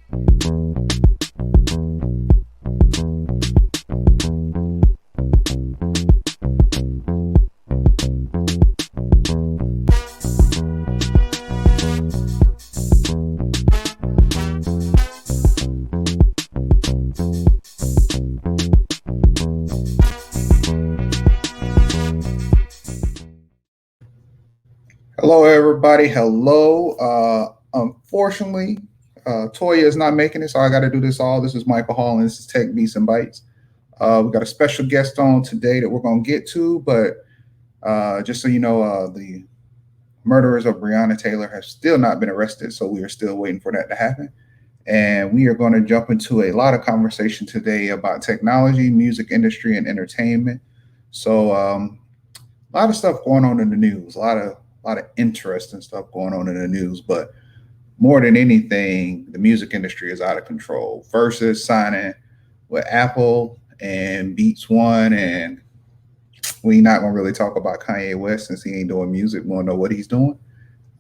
Hello, everybody. Hello. Unfortunately, Toya is not making it, so I got to do this all. This is Michael Hall, and this is Tech Beats and Bytes. We got a special guest on today that we're going to get to, but just so you know, the murderers of Breonna Taylor have still not been arrested, so we are still waiting for that to happen. And we are going to jump into a lot of conversation today about technology, music industry, and entertainment. So, a lot of stuff going on in the news, a lot of interesting stuff going on in the news, but more than anything, the music industry is out of control. Versus signing with Apple and Beats One, and we not gonna really talk about Kanye West since he ain't doing music. We don't know what he's doing,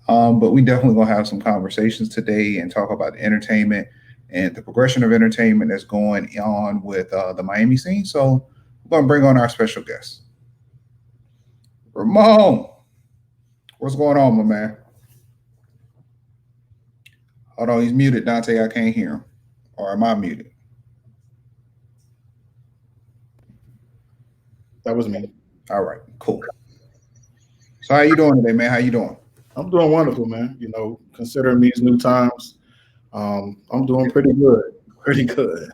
but we definitely gonna have some conversations today and talk about the entertainment and the progression of entertainment that's going on with the Miami scene. So we're gonna bring on our special guest, Ramone. What's going on, my man? Hold on, he's muted, Dante. I can't hear him. Or am I muted? That was me. All right, cool. So how you doing today, man? How you doing? I'm doing wonderful, man. Considering these new times, I'm doing pretty good. Pretty good.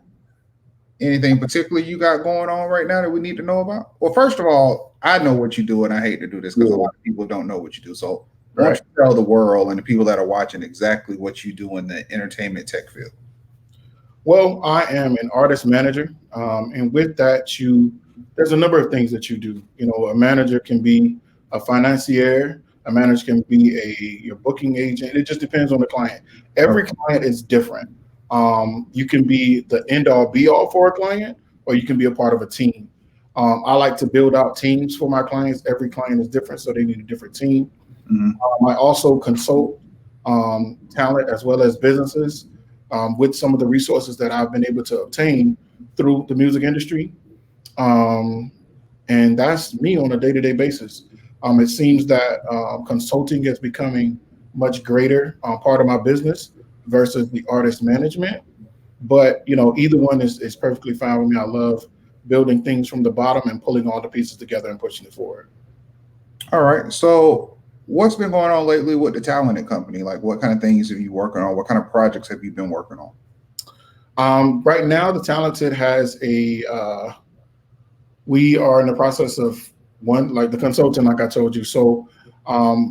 Anything particular you got going on right now that we need to know about? Well, first of all, I know what you do, and I hate to do this because a lot of people don't know what you do. So why don't you tell the world and the people that are watching exactly what you do in the entertainment tech field? Well, I am an artist manager, and with that, there's a number of things that you do. A manager can be a financier, a manager can be your booking agent. It just depends on the client. Every client is different. You can be the end all be all for a client, or you can be a part of a team. I like to build out teams for my clients. Every client is different, so they need a different team. I also consult talent as well as businesses with some of the resources that I've been able to obtain through the music industry. And that's me on a day-to-day basis. It seems that consulting is becoming much greater part of my business versus the artist management. But, either one is perfectly fine with me. I love building things from the bottom and pulling all the pieces together and pushing it forward. All right. So what's been going on lately with the Talented Company? Like, what kind of things have you working on? What kind of projects have you been working on? Right now, the Talented has we are in the process of like the consultant, like I told you. So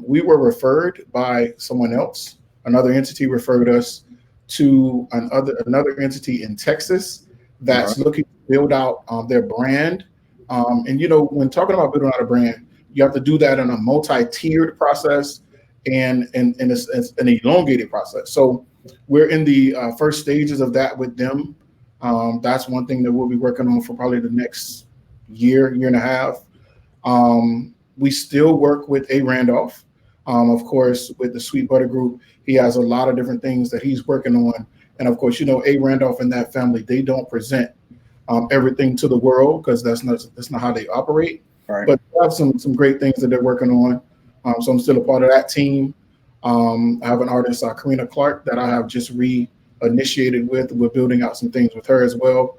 we were referred by someone else. Another entity referred us to another entity in Texas that's looking to build out their brand. And when talking about building out a brand, you have to do that in a multi-tiered process and an elongated process. So we're in the first stages of that with them. That's one thing that we'll be working on for probably the next year and a half. We still work with A. Randolph. Of course, with the Sweet Butter Group, he has a lot of different things that he's working on. And of course, A. Randolph and that family, they don't present everything to the world because that's not how they operate. Right. But they have some great things that they're working on. So I'm still a part of that team. I have an artist, Karina Clark, that I have just re-initiated with. We're building out some things with her as well.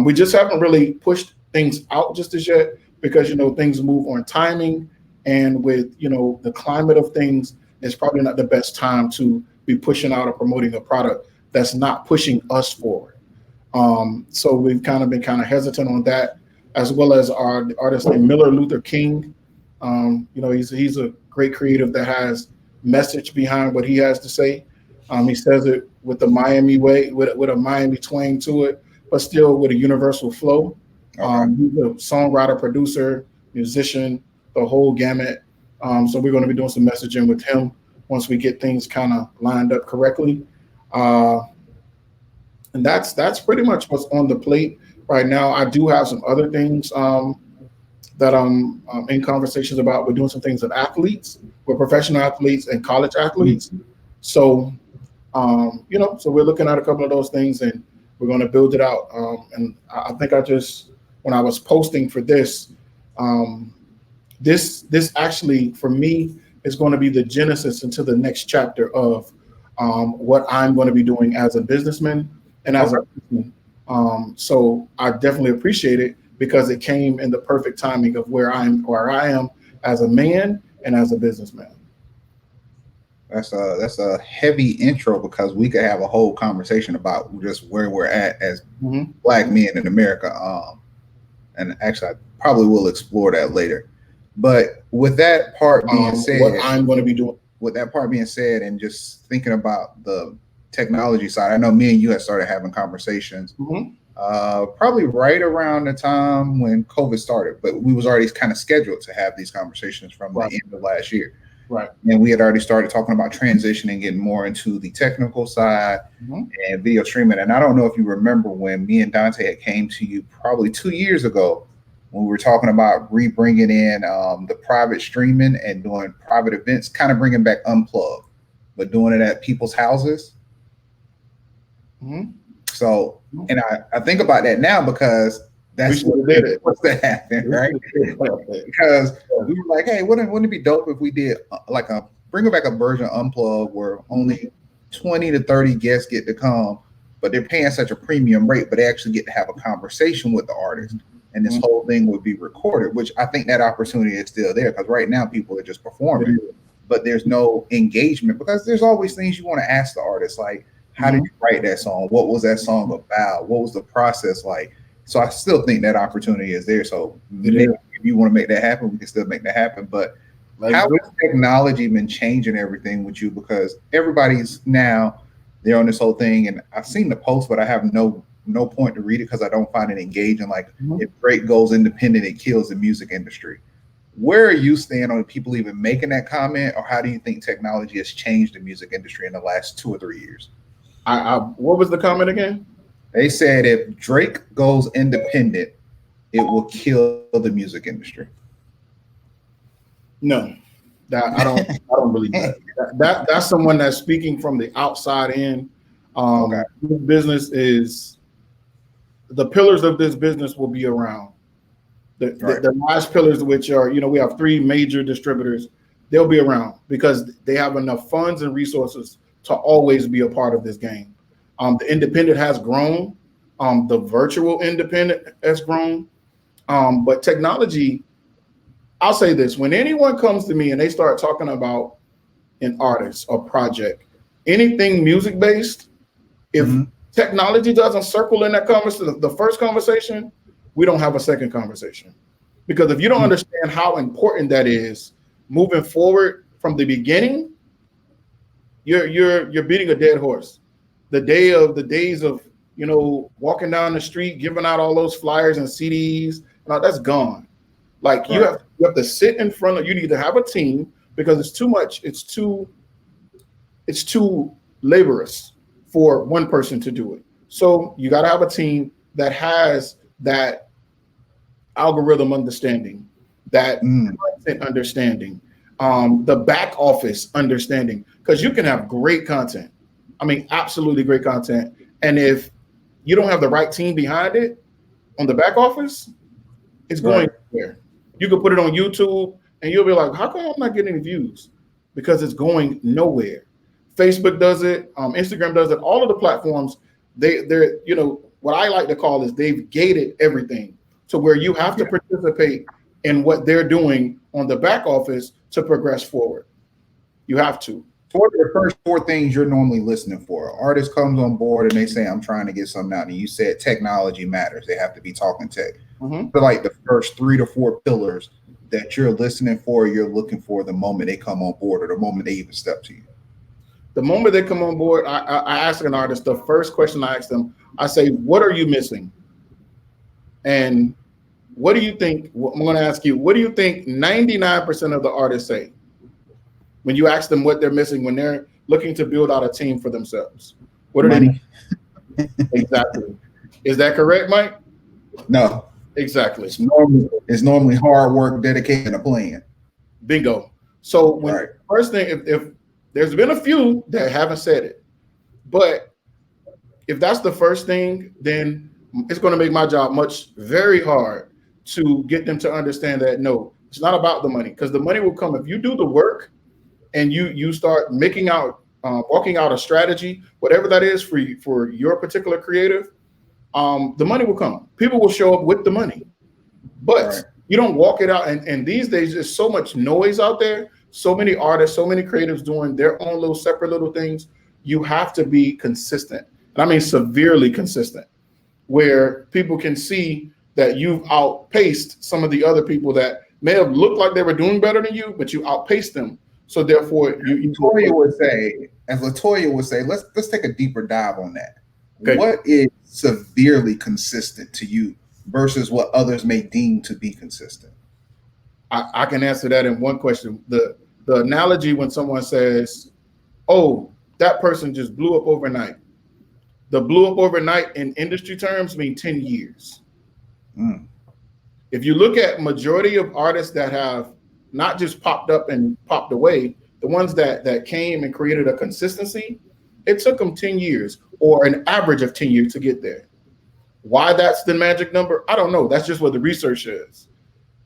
We just haven't really pushed things out just as yet because, things move on timing. And with, the climate of things, it's probably not the best time to be pushing out or promoting a product that's not pushing us forward. So we've been hesitant on that, as well as our artist named Miller Luther King. He's a great creative that has message behind what he has to say. He says it with the Miami way, with a Miami twang to it, but still with a universal flow. He's a songwriter, producer, musician, the whole gamut. So we're going to be doing some messaging with him once we get things kind of lined up correctly. And that's pretty much what's on the plate right now. I do have some other things that I'm in conversations about. We're doing some things with athletes, with professional athletes and college athletes. So So we're looking at a couple of those things, and we're going to build it out. And I think when I was posting for this, this actually for me is going to be the genesis into the next chapter of what I'm going to be doing as a businessman and as a person. So I definitely appreciate it because it came in the perfect timing of where I am as a man and as a businessman. That's a heavy intro because we could have a whole conversation about just where we're at as Black men in America. And actually, I probably will explore that later. But with that part being said, what I'm going to be doing. With that part being said, and just thinking about the technology side, I know me and you had started having conversations probably right around the time when COVID started, but we was already kind of scheduled to have these conversations from the end of last year. Right. And we had already started talking about transitioning, getting more into the technical side and video streaming. And I don't know if you remember when me and Dante had came to you probably 2 years ago when we were talking about bringing in the private streaming and doing private events, kind of bringing back Unplugged, but doing it at people's houses. So, and I think about that now because that's what's to happen, right? Because we were like, hey, wouldn't it be dope if we did like bring back a version of Unplugged where only 20 to 30 guests get to come, but they're paying such a premium rate, but they actually get to have a conversation with the artist. And this whole thing would be recorded, which I think that opportunity is still there because right now people are just performing, but there's no engagement because there's always things you want to ask the artist, like, how did you write that song? What was that song about? What was the process like? So I still think that opportunity is there. So maybe if you want to make that happen, we can still make that happen. But how has technology been changing everything with you? Because everybody's now, they're on this whole thing. And I've seen the post, but I have no point to read it because I don't find it engaging. Like if Drake goes independent, it kills the music industry. Where are you stand on people even making that comment? Or how do you think technology has changed the music industry in the last 2 or 3 years? What was the comment again? They said if Drake goes independent, it will kill the music industry. No, I don't believe that. That's someone that's speaking from the outside in. This business is the pillars of this business will be around. The last pillars, which are, we have 3 major distributors, they'll be around because they have enough funds and resources to always be a part of this game. The independent has grown. The virtual independent has grown. But technology, I'll say this, when anyone comes to me and they start talking about an artist or project, anything music-based, if technology doesn't circle in that conversation, the first conversation, we don't have a second conversation. Because if you don't understand how important that is moving forward from the beginning, you're beating a dead horse. The days of walking down the street, giving out all those flyers and CDs, that's gone. Like you have to sit in front of. You need to have a team because it's too much. It's too laborious for one person to do it. So you got to have a team that has that algorithm understanding, that content understanding, the back office understanding, because you can have great content. I mean, absolutely great content. And if you don't have the right team behind it on the back office, it's going nowhere. You can put it on YouTube and you'll be like, how come I'm not getting any views? Because it's going nowhere. Facebook does it, Instagram does it, all of the platforms, they're what I like to call is they've gated everything to where you have to participate in what they're doing on the back office to progress forward. You have to. What are the first 4 things you're normally listening for? An artist comes on board and they say, I'm trying to get something out. And you said technology matters. They have to be talking tech. So like the first 3 to 4 pillars that you're listening for, you're looking for the moment they come on board or the moment they even step to you. The moment they come on board, I ask an artist, the first question I ask them, I say, what are you missing? And what do you think? I'm going to ask you, what do you think 99% of the artists say when you ask them what they're missing when they're looking to build out a team for themselves? What are they? Exactly. Is that correct, Mike? No. Exactly. It's normally hard work, dedication, and a plan. Bingo. So when first thing, if there's been a few that haven't said it, But if that's the first thing, then it's going to make my job very hard to get them to understand that no, it's not about the money, because the money will come if you do the work and you start walking out a strategy, whatever that is for your particular creative. The money will come. People will show up with the money, but Right. you don't walk it out. And these days, there's so much noise out there. So many artists, so many creatives doing their own little separate little things. You have to be consistent. And I mean severely consistent, where people can see that you've outpaced some of the other people that may have looked like they were doing better than you, but you outpaced them. So therefore, Latoya would say, as Latoya would say, let's take a deeper dive on that. Okay. What is severely consistent to you versus what others may deem to be consistent? I can answer that in one question. The analogy when someone says, "Oh, that person just blew up overnight." The blew up overnight in industry terms mean 10 years. Mm. If you look at majority of artists that have not just popped up and popped away, the ones that came and created a consistency, it took them 10 years or an average of 10 years to get there. Why that's the magic number, I don't know. That's just what the research is.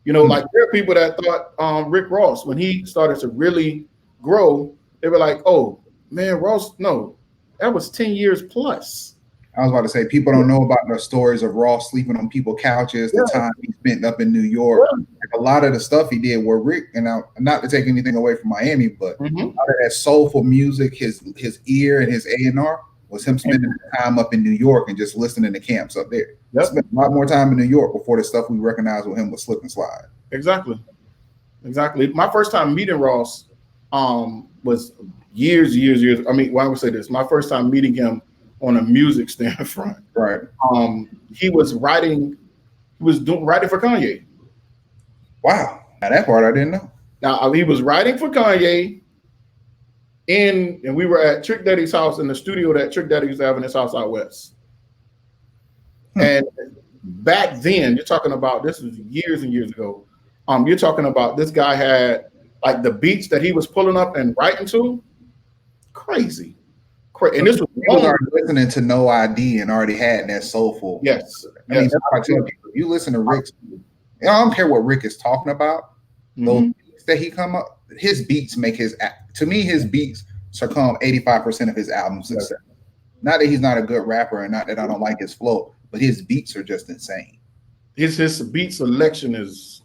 You know, like there are people that thought Rick Ross, when he started to really grow, they were like, oh man, Ross, no, that was 10 years plus. I was about to say, people don't know about the stories of Ross sleeping on people's couches, the time he spent up in New York. Yeah. Like a lot of the stuff he did where Rick, and now, not to take anything away from Miami, but a lot of that soulful music, his ear and his A&R was him spending time up in New York and just listening to camps up there. Yep. Spent a lot more time in New York before the stuff we recognized with him was Slip and Slide. Exactly. My first time meeting Ross was years. I mean, why would I say this? My first time meeting him on a music stand front. Right. He was writing for Kanye. Wow. Now that part I didn't know. Now he was writing for Kanye, and we were at Trick Daddy's house in the studio that Trick Daddy used to have in his house out west. And back then, you're talking about, this was years and years ago. You're talking about this guy had like the beats that he was pulling up and writing to, crazy. And this was already listening to No ID and already had that soulful. Yes. I mean, I tell people, you listen to Rick's, I don't care what Rick is talking about. Those beats that he come up, his beats make his beats succumb 85% of his album success. Not that he's not a good rapper and not that I don't like his flow, but his beats are just insane. His beat selection is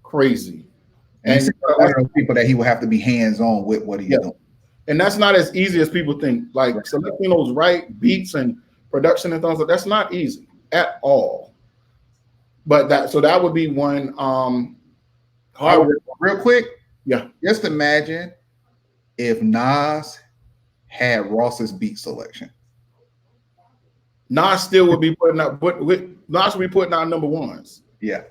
crazy. And one of those people that he will have to be hands-on with what he's doing. And that's not as easy as people think. Like selecting those right beats and production and things, that's not easy at all. But that would be one real quick. Yeah. Just imagine if Nas had Ross's beat selection. Nas still would be putting out Nas would be putting out number ones. Yeah.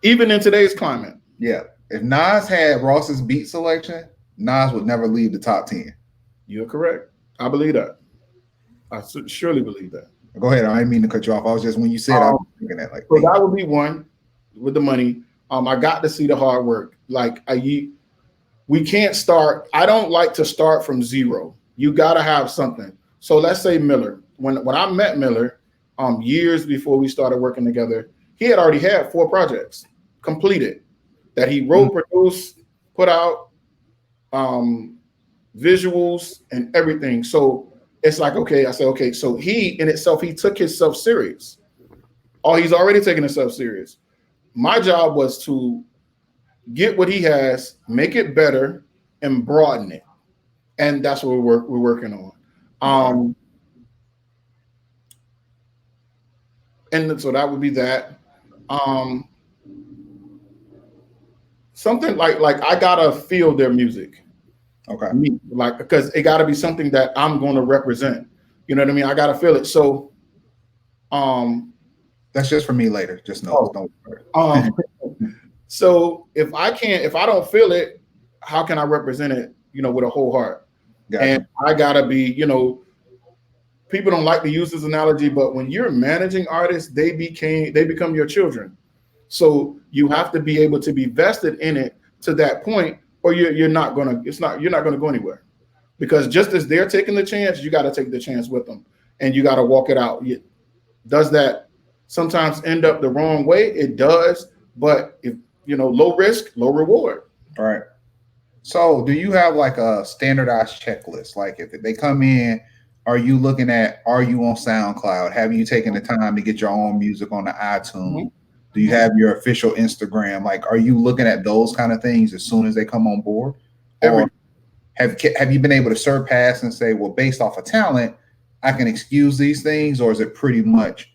Even in today's climate. Yeah. If Nas had Ross's beat selection, Nas would never leave the top 10. You're correct. I believe that. I surely believe that. Go ahead. I didn't mean to cut you off. I was just, when you said I was thinking that. Like, so that would be one with the money. I got to see the hard work. Like we can't start. I don't like to start from zero. You got to have something. So let's say Miller. When I met Miller, years before we started working together, he had already had 4 projects completed that he wrote, produced, put out, visuals and everything. So it's like, okay, I said, okay, so he took himself serious. He's already taken himself serious. My job was to get what he has, make it better, and broaden it. And that's what we're working on. And so that would be that. Something like I gotta feel their music. Okay. Like, because it gotta be something that I'm gonna represent. You know what I mean? I gotta feel it. So that's just for me later. Just know. Don't worry. So if I don't feel it, how can I represent it, with a whole heart? Gotcha. And I gotta be, people don't like to use this analogy, but when you're managing artists, they become your children. So you have to be able to be vested in it to that point, or you're not gonna go anywhere. because just as they're taking the chance, you got to take the chance with them, and you got to walk it out. Does that sometimes end up the wrong way? It does, but if low risk, low reward. All right. So, do you have like a standardized checklist? Like, if they come in, are you looking at, are you on SoundCloud? Have you taken the time to get your own music on the iTunes? Do you have your official Instagram? Like, are you looking at those kind of things as soon as they come on board? Or have you been able to surpass and say, well, based off of talent, I can excuse these things? Or is it pretty much,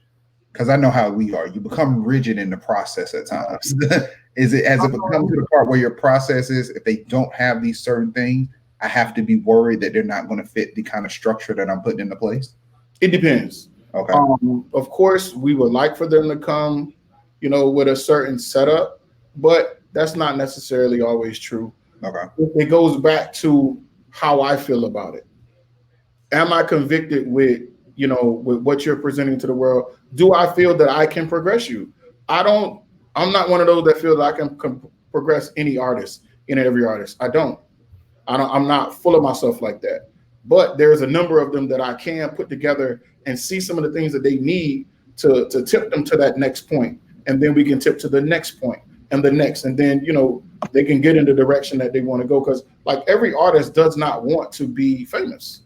because I know how we are, you become rigid in the process at times. Has it become to the part where your process is, if they don't have these certain things, I have to be worried that they're not going to fit the kind of structure that I'm putting into place? It depends. Okay. Of course, we would like for them to come, with a certain setup, but that's not necessarily always true. Okay. It goes back to how I feel about it. Am I convicted with what you're presenting to the world? Do I feel that I can progress you? I'm not one of those that feel that I can progress any artist, every artist. I'm not full of myself like that. But there's a number of them that I can put together and see some of the things that they need to tip them to that next point. And then we can tip to the next point and the next. And then, they can get in the direction that they want to go. Because like every artist does not want to be famous.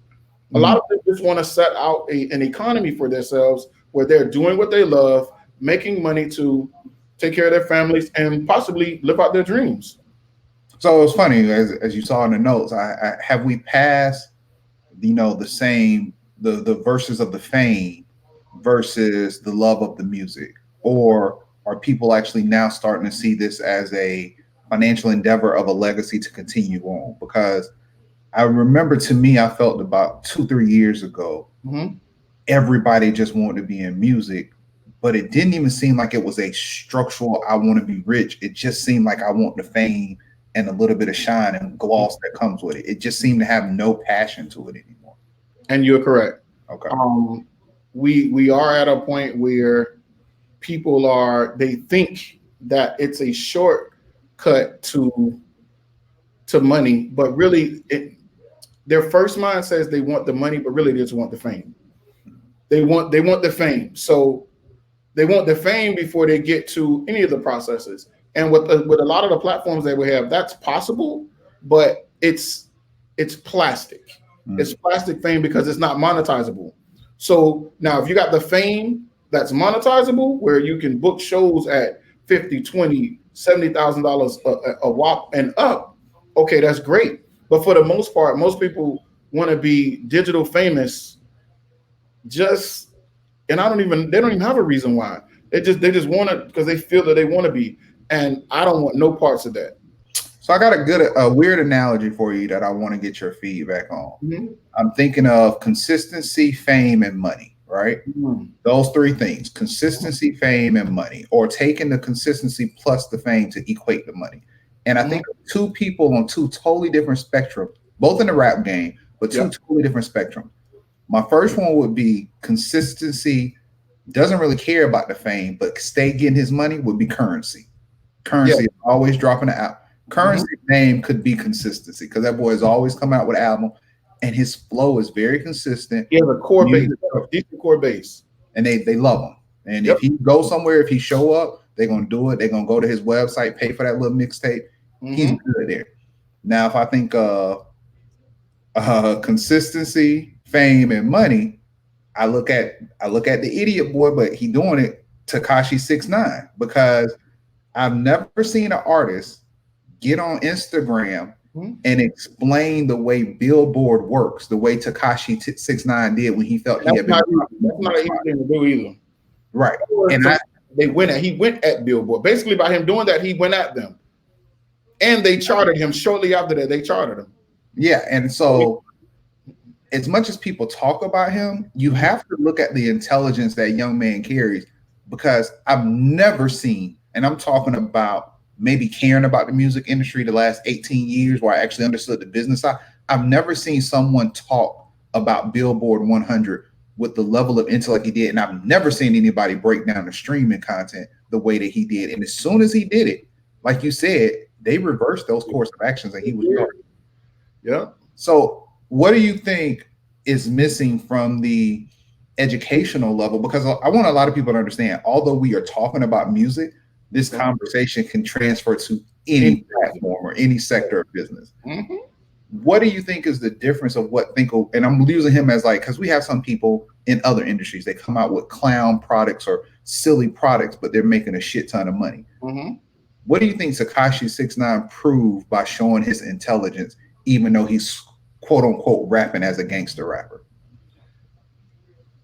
A lot of them just want to set out an economy for themselves where they're doing what they love, making money to take care of their families and possibly live out their dreams. So it's funny, as you saw in the notes, have we passed, the verses of the fame versus the love of the music? Or are people actually now starting to see this as a financial endeavor of a legacy to continue on? Because I remember, to me, I felt about 2-3 years ago, everybody just wanted to be in music, but it didn't even seem like it was a structural, I want to be rich. It just seemed like I want the fame and a little bit of shine and gloss that comes with it. It just seemed to have no passion to it anymore. And you're correct. Okay. We are at a point where people they think that it's a shortcut to money, but really their first mind says they want the money, but really they just want the fame. They want the fame. So they want the fame before they get to any of the processes. And with a lot of the platforms that we have, that's possible, but it's plastic. It's plastic fame because it's not monetizable. So now if you got the fame that's monetizable, where you can book shows at $50, $20, $70,000 a whop and up, okay, that's great. But for the most part, most people want to be digital famous and they don't even have a reason why. They just want it because they feel that they want to be. And I don't want no parts of that. So I got a weird analogy for you that I want to get your feedback on. I'm thinking of consistency, fame, and money, right? Those three things: consistency, fame, and money, or taking the consistency plus the fame to equate the money. And I think two people on two totally different spectrums, both in the rap game, but two totally different spectrums. My first one would be consistency, doesn't really care about the fame, but stay getting his money, would be Currency. Currency is always dropping it out. Currency's name could be consistency, because that boy is always coming out with an album, and his flow is very consistent. He has a core base, decent core base. And they love him. And if he goes somewhere, if he show up, they're going to do it. They're going to go to his website, pay for that little mixtape. He's good there. Now, if I think consistency, fame, and money, I look at the idiot boy, but he doing it, Tekashi 6ix9ine, because I've never seen an artist get on Instagram and explain the way Billboard works, the way Tekashi 6ix9ine did when he felt he had been. That's not an easy thing to do either. Right. He went at Billboard. Basically, by him doing that, he went at them. And they charted him shortly after that. They charted him. Yeah. And so as much as people talk about him, you have to look at the intelligence that young man carries, because I've never seen, and I'm talking about maybe caring about the music industry the last 18 years where I actually understood the business side. I've never seen someone talk about Billboard 100 with the level of intellect he did. And I've never seen anybody break down the streaming content the way that he did. And as soon as he did it, like you said, they reversed those course of actions and he was started. Yeah. So what do you think is missing from the educational level? Because I want a lot of people to understand, although we are talking about music, this conversation can transfer to any platform or any sector of business. Mm-hmm. What do you think is the difference of what Finkel, and I'm using him as like, because we have some people in other industries, they come out with clown products or silly products, but they're making a shit ton of money. Mm-hmm. What do you think Tekashi 6ix9ine proved by showing his intelligence, even though he's quote unquote rapping as a gangster rapper?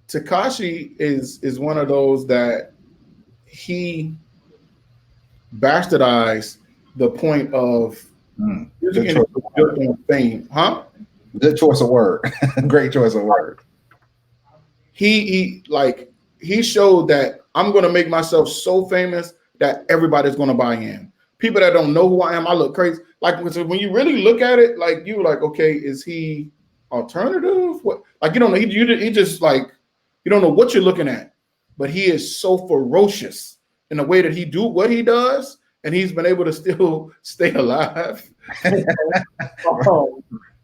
Tekashi is one of those that he bastardized the point of music industry built on fame, huh? Good choice of word. Great choice of word. He showed that I'm going to make myself so famous that everybody's going to buy in. People that don't know who I am, I look crazy. Like when you really look at it, like you're like, okay, is he alternative? What? Like you don't know. He just like you don't know what you're looking at, but he is so ferocious in the way that he do what he does, and he's been able to still stay alive.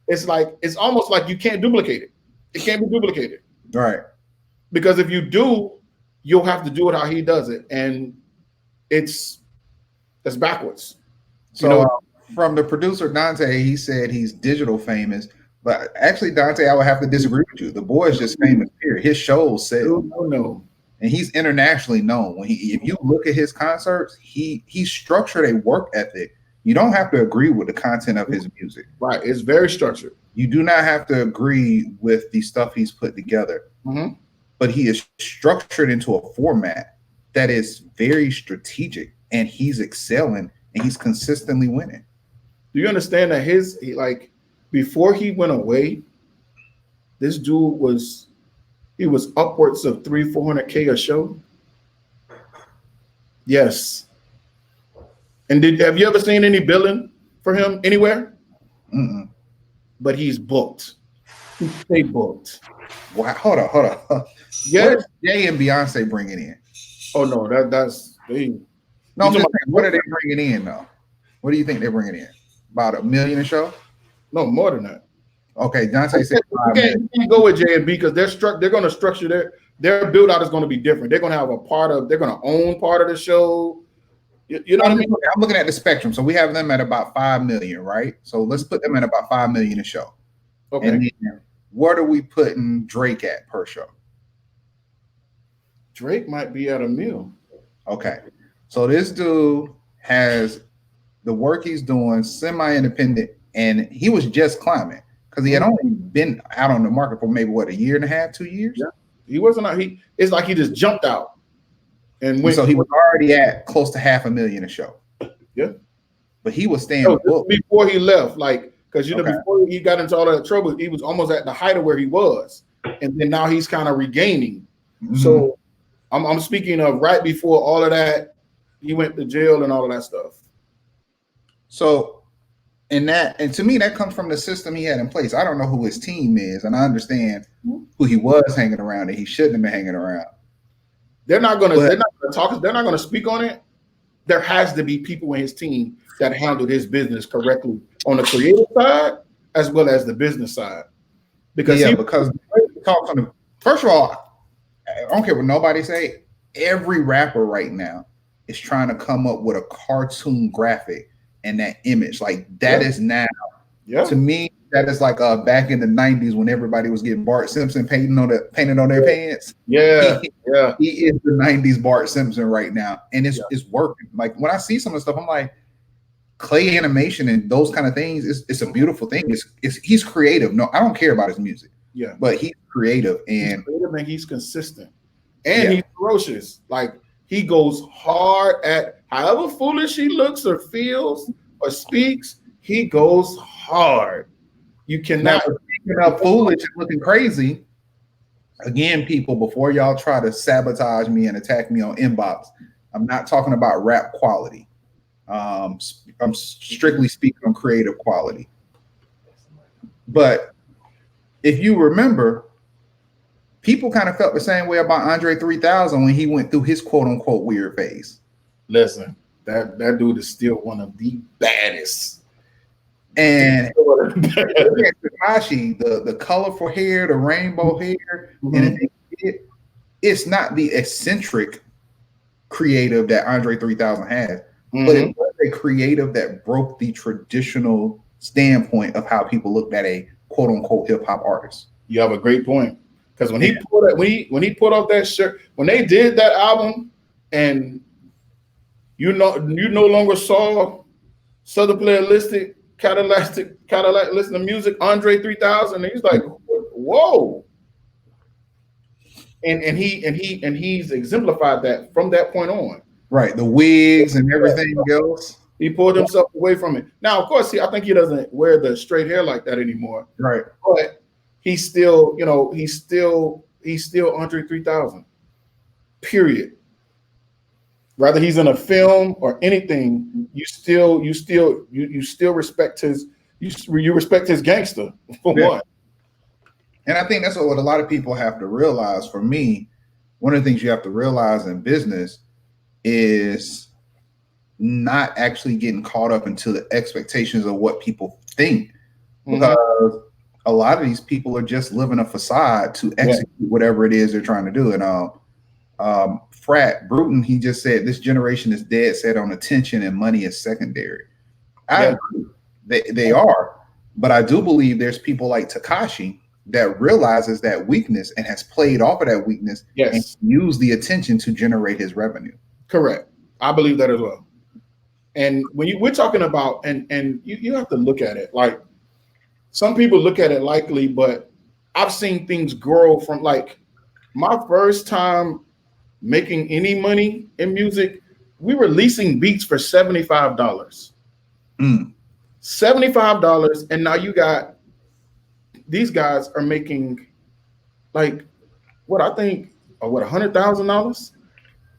It's almost like you can't duplicate it. It can't be duplicated. Right. Because if you do, you'll have to do it how he does it. And that's backwards. So from the producer Dante, he said he's digital famous. But actually, Dante, I would have to disagree with you. The boy is just famous, period. His shows sell. No. And he's internationally known. If you look at his concerts, he structured a work ethic. You don't have to agree with the content of his music. Right. It's very structured. You do not have to agree with the stuff he's put together. Mm-hmm. But he is structured into a format that is very strategic, and he's excelling, and he's consistently winning. Do you understand that before he went away, this dude was upwards of 300-400K a show? Yes. And have you ever seen any billing for him anywhere? Mm-mm. But he's booked. He stay booked. Wow, hold on. Yeah. What is Jay and Beyonce bringing in? Oh no, that's they. No, I'm just saying, what are they bringing in though? What do you think they're bringing in? About $1 million a show? No, more than that. Okay, Dante said you can't go with J and B because they're going to structure their build out is going to be different. They're going to have they're going to own part of the show. You know what I mean? I'm looking at the spectrum. So we have them at about 5 million, right? So let's put them at about 5 million a show. Okay. And then what are we putting Drake at per show? Drake might be at $1 million. Okay. So this dude has the work he's doing semi-independent, and he was just climbing because he had only been out on the market for maybe what, 1.5 years, 2 years? Yeah. He wasn't out. It's like he just jumped out. And so he was already at close to $500,000 a show. Yeah. But he was staying before he left, because before he got into all that trouble, he was almost at the height of where he was. And then now he's kind of regaining. Mm-hmm. So I'm speaking of right before all of that, he went to jail and all of that stuff. So and to me, that comes from the system he had in place. I don't know who his team is, and I understand who he was hanging around and he shouldn't have been hanging around. They're not going to talk. They're not going to speak on it. There has to be people in his team that handled his business correctly on the creative side as well as the business side. Because first of all, I don't care what nobody say. Every rapper right now is trying to come up with a cartoon graphic and that image. Like that is now, to me, that is like back in the 90s when everybody was getting Bart Simpson painted on their pants. Yeah. He is the 90s Bart Simpson right now. And it's working. Like when I see some of the stuff, I'm like, clay animation and those kind of things, it's a beautiful thing. He's creative. No, I don't care about his music. Yeah. But he's creative and he's consistent. And he's ferocious. Like he goes hard at however foolish he looks or feels or speaks, he goes hard. You cannot. Speaking of foolish and looking crazy, again, people, before y'all try to sabotage me and attack me on inbox, I'm not talking about rap quality. I'm strictly speaking on creative quality. But if you remember, people kind of felt the same way about Andre 3000 when he went through his quote unquote weird phase. Listen, that dude is still one of the baddest. And Takashi, the colorful hair, the rainbow hair, and it's not the eccentric creative that Andre 3000 has, but it was a creative that broke the traditional standpoint of how people looked at a quote unquote hip hop artist. You have a great point, because when he pulled that, when he put off that shirt, when they did that album, and you no longer saw Southern Player listed Cadillac listening to music, Andre 3000, and he's like, whoa. And he's exemplified that from that point on. Right, the wigs and everything else. He pulled himself away from it. Now, of course, I think he doesn't wear the straight hair like that anymore. Right, but he's still, he's still Andre 3000. Period. Whether he's in a film or anything, you still respect his gangster for one. And I think that's what a lot of people have to realize. For me, one of the things you have to realize in business is not actually getting caught up into the expectations of what people think, because a lot of these people are just living a facade to execute whatever it is they're trying to do. And Frat Bruton, he just said this generation is dead set on attention and money is secondary. I agree. They are, but I do believe there's people like Takashi that realizes that weakness and has played off of that weakness and used the attention to generate his revenue. Correct. I believe that as well. And when we're talking about, and you have to look at it, like some people look at it likely, but I've seen things grow from, like, my first time making any money in music, we were leasing beats for $75. $75, and now you got these guys are making like $100,000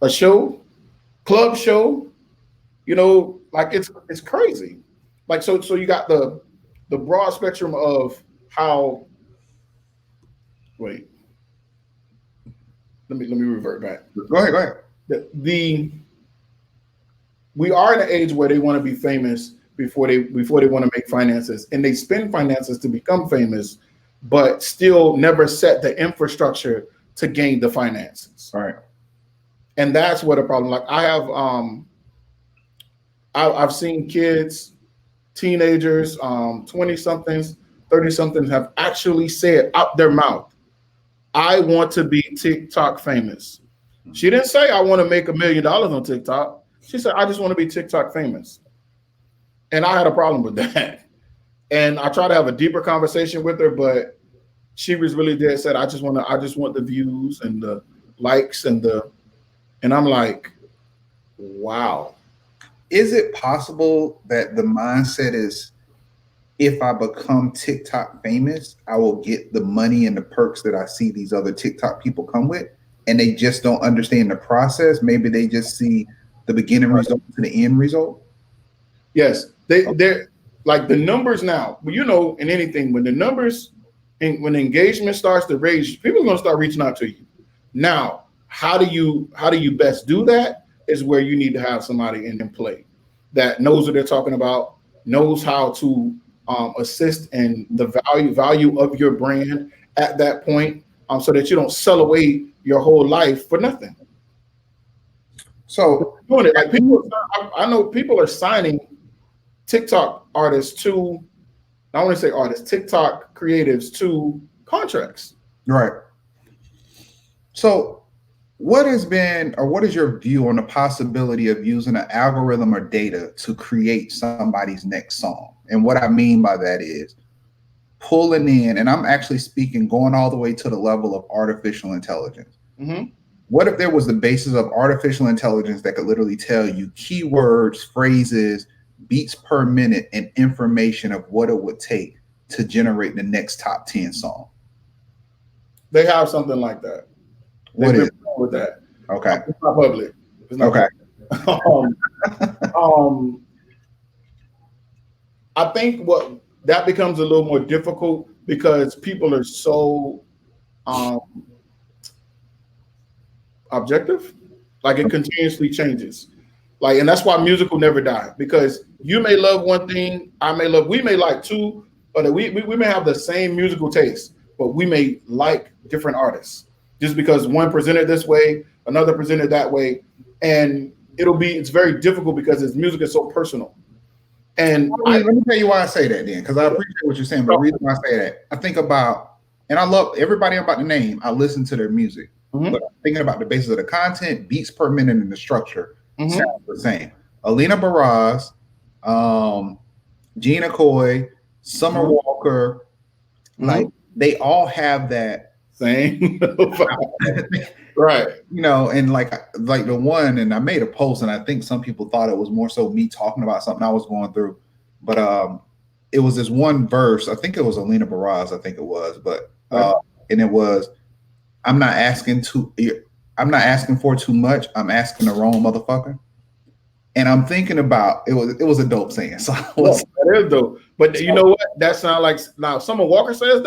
a show, club show. Like it's crazy. Like so you got the broad spectrum of how. Wait. Let me revert back. Go ahead. We are in an age where they want to be famous before they want to make finances, and they spend finances to become famous, but still never set the infrastructure to gain the finances. All right. And that's what a problem. Like I have, I've seen kids, teenagers, 20-somethings, 30-somethings have actually said out their mouth, I want to be TikTok famous. She didn't say I want to make $1 million on TikTok. She said, I just want to be TikTok famous. And I had a problem with that. And I tried to have a deeper conversation with her, but she was really dead set. I just want the views and the likes and I'm like, wow. Is it possible that the mindset is, if I become TikTok famous, I will get the money and the perks that I see these other TikTok people come with, and they just don't understand the process? Maybe they just see the beginning result to the end result. Yes, they're like the numbers now. In anything, when the numbers and when the engagement starts to raise, people are going to start reaching out to you. Now, how do you best do that? Is where you need to have somebody in play that knows what they're talking about, knows how to assist in the value of your brand at that point, so that you don't sell away your whole life for nothing. So doing it like I know people are signing TikTok artists to, I want to say artists, TikTok creatives to contracts. Right. So what is your view on the possibility of using an algorithm or data to create somebody's next song? And what I mean by that is pulling in, and I'm actually speaking going all the way to the level of artificial intelligence. What if there was the basis of artificial intelligence that could literally tell you keywords, phrases, beats per minute, and information of what it would take to generate the next top 10 song? They have something like that. What is with that? Okay. It's not public. It's not public. I think what that becomes a little more difficult because people are so objective. Like it continuously changes. Like, and that's why music will never die, because you may love one thing, we may like two, or we may have the same musical taste, but we may like different artists just because one presented this way, another presented that way, and it's very difficult because his music is so personal. And let me tell you why I say that then, because I appreciate what you're saying. But the reason why I say that, I think about, and I love everybody I'm about to name, I listen to their music. Mm-hmm. But I'm thinking about the basis of the content, beats per minute, and the structure sounds the same. Alina Baraz, Gina Coy, Summer Walker, like they all have that same. Right. You know, and like the one, and I made a post, and I think some people thought it was more so me talking about something I was going through, but it was this one verse. I think it was Alina Baraz. I think it was, but and it was, I'm not asking for too much. I'm asking the wrong motherfucker. And I'm thinking about it was a dope saying. So that is dope. But you know what? That sounds like, now Summer Walker says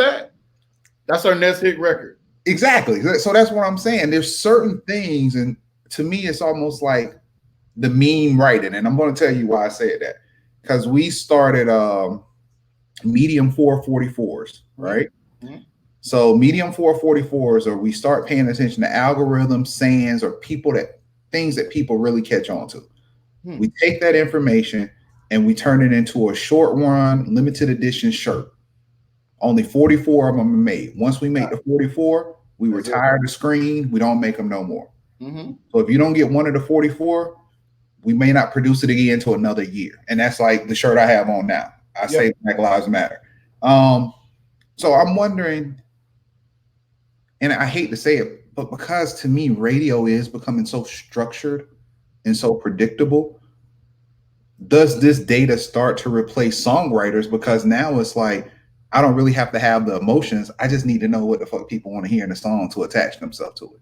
that's our next hit record. Exactly. So that's what I'm saying. There's certain things, and to me, it's almost like the meme writing. And I'm going to tell you why I said that. Because we started medium 444s, right? Mm-hmm. So medium 444s, or we start paying attention to algorithms, sayings, or things that people really catch on to. We take that information and we turn it into a short run, limited edition shirt. Only 44 of them are made. Once we make the 44, we retire the screen. We don't make them no more. Mm-hmm. So if you don't get one of the 44, we may not produce it again until another year. And that's like the shirt I have on now. I say Black Lives Matter. So I'm wondering, and I hate to say it, but because to me, radio is becoming so structured and so predictable, does this data start to replace songwriters? Because now it's like, I don't really have to have the emotions. I just need to know what the fuck people want to hear in the song to attach themselves to it.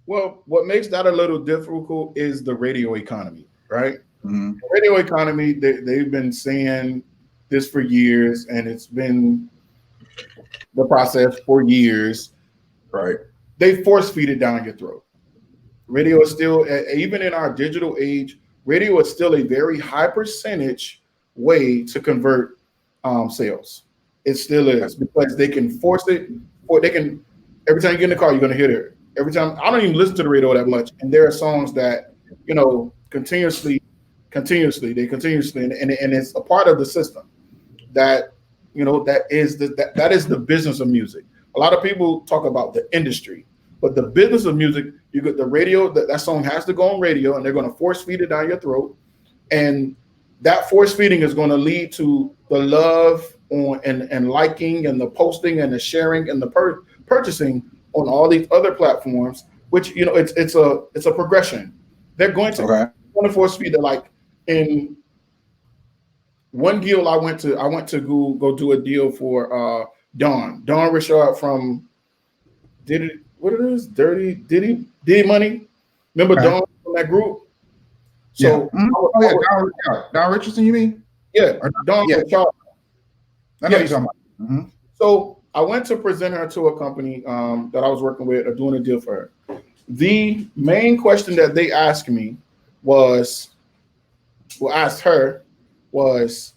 Well, what makes that a little difficult is the radio economy, right? Mm-hmm. The radio economy, they've been saying this for years, and it's been the process for years, right? They force feed it down your throat. Radio is still, even in our digital age, radio is still a very high percentage way to convert sales. It still is, because they can force it, or they can, every time you get in the car, you're going to hear it. Every time, I don't even listen to the radio that much. And there are songs that, continuously, and it's a part of the system that, that is the business of music. A lot of people talk about the industry, but the business of music, you get the radio, that song has to go on radio, and they're going to force feed it down your throat. And that force feeding is going to lead to the love and liking and the posting and the sharing and the purchasing on all these other platforms, which it's a progression. They're going to force feed it. Like in one deal, I went to go do a deal for Dawn Richard from Diddy Money. Remember Dawn from that group? So Don Richardson, you mean? Yeah, Dawn Richard. I know you're talking about. Mm-hmm. So I went to present her to a company that I was working with, or doing a deal for her. The main question that they asked me asked her was,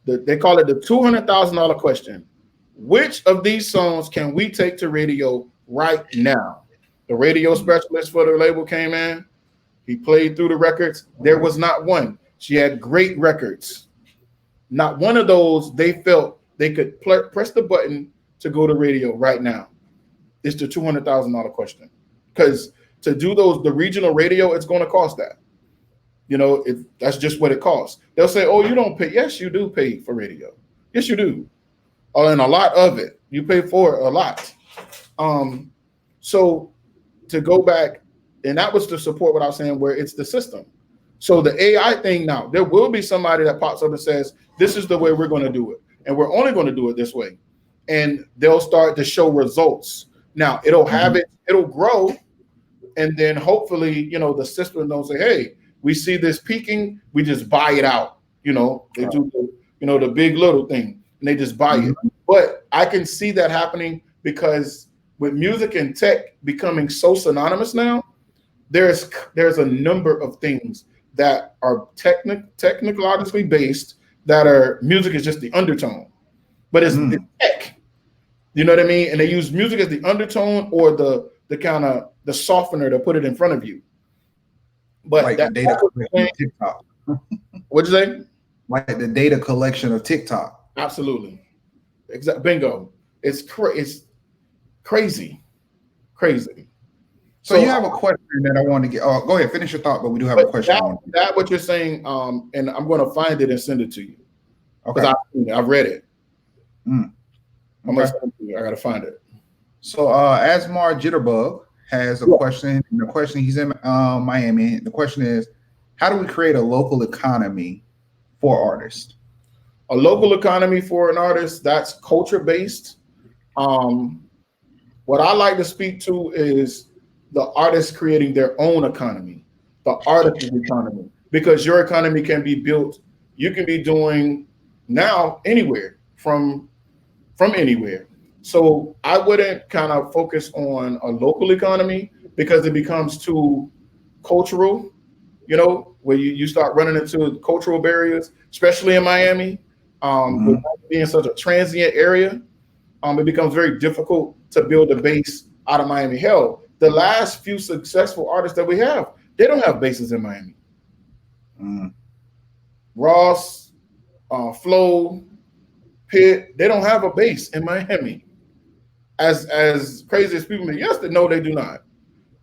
they call it the $200,000 question. Which of these songs can we take to radio right now? The radio specialist for the label came in. He played through the records. There was not one. She had great records. Not one of those they felt they could press the button to go to radio right now. It's the $200,000 question. Because to do the regional radio, it's going to cost that. That's just what it costs. They'll say, oh, you don't pay. Yes, you do pay for radio. Yes, you do. And a lot of it. You pay for it a lot. So to go back, and that was to support what I was saying, where it's the system. So the AI thing now, there will be somebody that pops up and says, this is the way we're going to do it. And we're only going to do it this way. And they'll start to show results. Now, it'll grow. And then hopefully, the system don't say, hey, we see this peaking, we just buy it out. They do the big little thing, and they just buy it. But I can see that happening because with music and tech becoming so synonymous now, there's a number of things that are technologically based, that are music is just the undertone, but it's tech. You know what I mean? And they use music as the undertone or the kind of the softener to put it in front of you. But like the data collection of TikTok. What'd you say? Like the data collection of TikTok. Absolutely. Bingo. It's crazy. Crazy. So you have a question that I want to get. Oh, go ahead, finish your thought. But we do have a question. That what you're saying, and I'm going to find it and send it to you because Okay. I've read it. Okay. I'm gonna send it to you. I got to find it. So Asmar Jitterbug has a question. And the question, he's in Miami. The question is, how do we create a local economy for artists? A local economy for an artist that's culture based. What I like to speak to is the artists creating their own economy, the artist's economy, because your economy can be built. You can be doing now anywhere from anywhere. So I wouldn't kind of focus on a local economy because it becomes too cultural, where you start running into cultural barriers, especially in Miami, with being such a transient area. It becomes very difficult to build a base out of Miami. Hell, the last few successful artists that we have, they don't have bases in Miami. Ross, Flo, Pitt, they don't have a base in Miami. As crazy as people may, yes, no, they do not.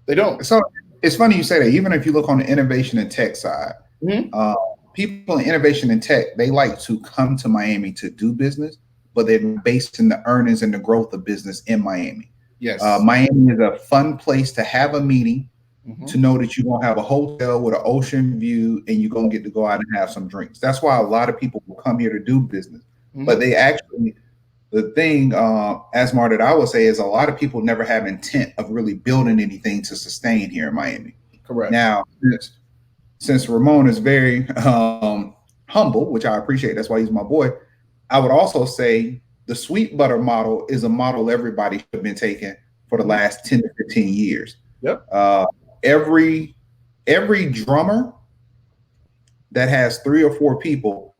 They don't. So it's funny you say that. Even if you look on the innovation and tech side, people in innovation and tech, they like to come to Miami to do business, but they're based in the earnings and the growth of business in Miami. Yes. Miami is a fun place to have a meeting, to know that you're going to have a hotel with an ocean view and you're going to get to go out and have some drinks. That's why a lot of people will come here to do business. But they actually, the thing, Asmar, that I would say is a lot of people never have intent of really building anything to sustain here in Miami. Correct. Now, since Ramone is very humble, which I appreciate, that's why he's my boy, I would also say the sweet butter model is a model everybody should have been taking for the last 10 to 15 years. Yep. Every drummer that has 3 or 4 people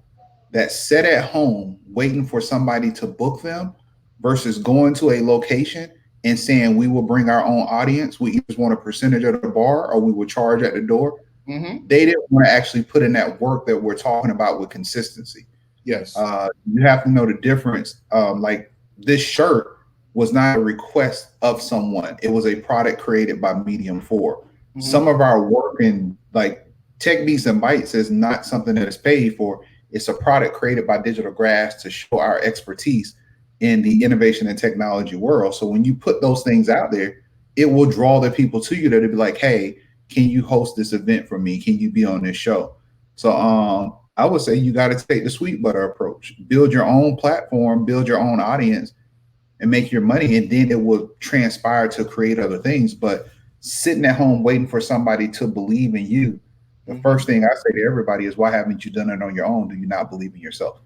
that sit at home waiting for somebody to book them versus going to a location and saying we will bring our own audience, we just want a percentage of the bar or we will charge at the door. They didn't want to actually put in that work that we're talking about with consistency. Yes. You have to know the difference. Like this shirt was not a request of someone. It was a product created by Medium 4. Some of our work in like Tech Beats and Bytes is not something that is paid for. It's a product created by Digital Grass to show our expertise in the innovation and technology world. So when you put those things out there, it will draw the people to you that'll be like, hey, can you host this event for me? Can you be on this show? So I would say you got to take the sweet butter approach. Build your own platform, build your own audience, and make your money, and then it will transpire to create other things. But sitting at home waiting for somebody to believe in you, the first thing I say to everybody is, why haven't you done it on your own? Do you not believe in yourself?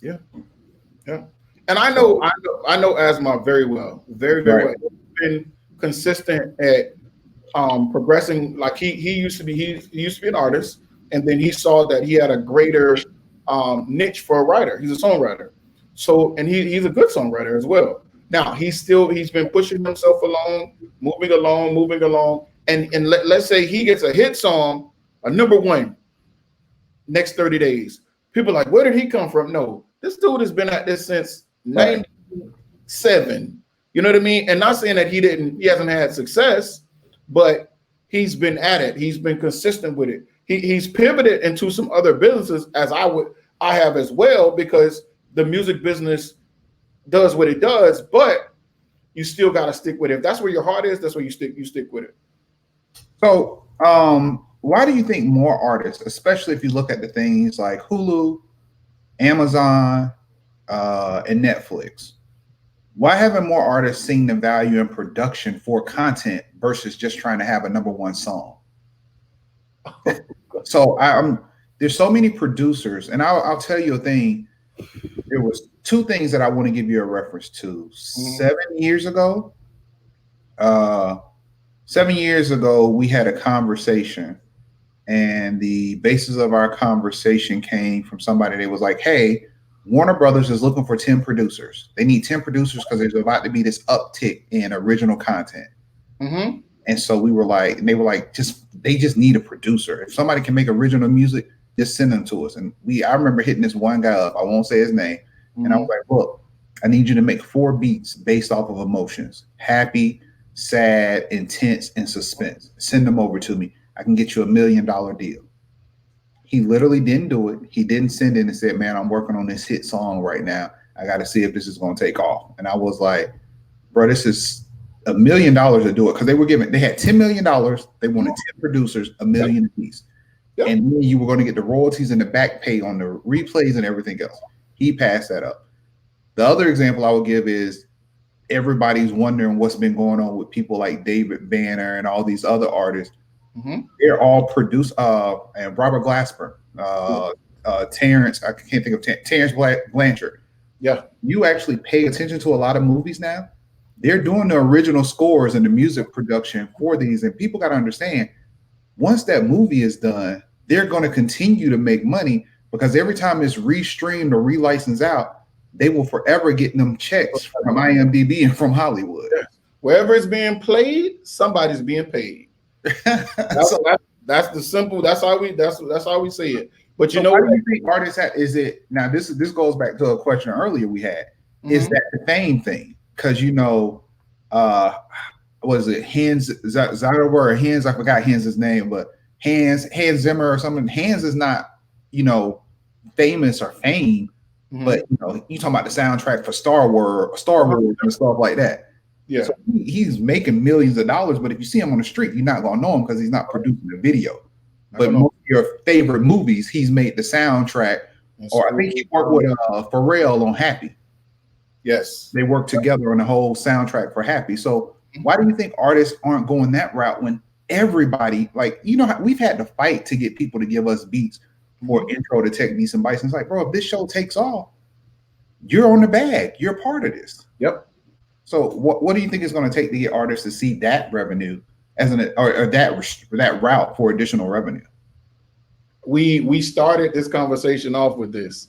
Yeah. And I know Asma very well, very well. He's been consistent at progressing. Like he used to be an artist, and then he saw that he had a greater niche for a writer. He's a songwriter, so and he's a good songwriter as well. Now he's been pushing himself along, moving along, and let's say he gets a hit song, a #1 next 30 days. People are like, where did he come from? No, this dude has been at this since 97. You know what I mean? And not saying that he hasn't had success, but he's been at it. He's been consistent with it. He's pivoted into some other businesses, as I have as well, because the music business does what it does, but you still got to stick with it. If that's where your heart is, that's where you stick with it. So why do you think more artists, especially if you look at the things like Hulu, Amazon, and Netflix, why haven't more artists seen the value in production for content versus just trying to have a #1 song? So there's so many producers, and I'll tell you a thing. There was 2 things that I want to give you a reference to. 7 years ago, we had a conversation, and the basis of our conversation came from somebody that was like, "Hey, Warner Brothers is looking for 10 producers. They need 10 producers because there's about to be this uptick in original content." Mm-hmm. And so we were like, and they were like, they just need a producer. If somebody can make original music, just send them to us. And I remember hitting this one guy up. I won't say his name. And I was like, look, I need you to make 4 beats based off of emotions: happy, sad, intense, and suspense. Send them over to me. I can get you $1 million deal. He literally didn't do it. He didn't send it and said, man, I'm working on this hit song right now. I got to see if this is going to take off. And I was like, bro, this is $1 million to do it, because they had $10 million. They wanted 10 producers, $1 million apiece. Yep. And then you were going to get the royalties and the back pay on the replays and everything else. He passed that up. The other example I would give is, everybody's wondering what's been going on with people like David Banner and all these other artists. Mm-hmm. They're all produced, and Robert Glasper, Terrence, I can't think of Terrence Blanchard. Yeah. You actually pay attention to a lot of movies now. They're doing the original scores and the music production for these. And people got to understand, once that movie is done, they're going to continue to make money, because every time it's restreamed or relicensed out, they will forever get them checks from IMDb and from Hollywood. Wherever it's being played, somebody's being paid. That's the simple. That's how we say it. But you know, what do you think artists have? Is it now? This goes back to a question earlier we had. Mm-hmm. Is that the fame thing? Because was it Hans Zimmer or Hans? I forgot Hans's name, but Hans Zimmer or something. Hans is not famous or fame. Mm-hmm. But you talking about the soundtrack for Star Wars and stuff like that. Yeah, so he's making millions of dollars. But if you see him on the street, you're not gonna know him because he's not producing the video. But most of your favorite movies, he's made the soundtrack. Or I think he worked with Pharrell on Happy. Yes, they worked together on the whole soundtrack for Happy. So why do you think artists aren't going that route when everybody, we've had to fight to get people to give us beats for intro to Tech Beats and Bytes? It's like, bro, if this show takes off, you're on the bag. You're part of this. Yep. So what do you think it's going to take to get artists to see that revenue as that route for additional revenue? We started this conversation off with this.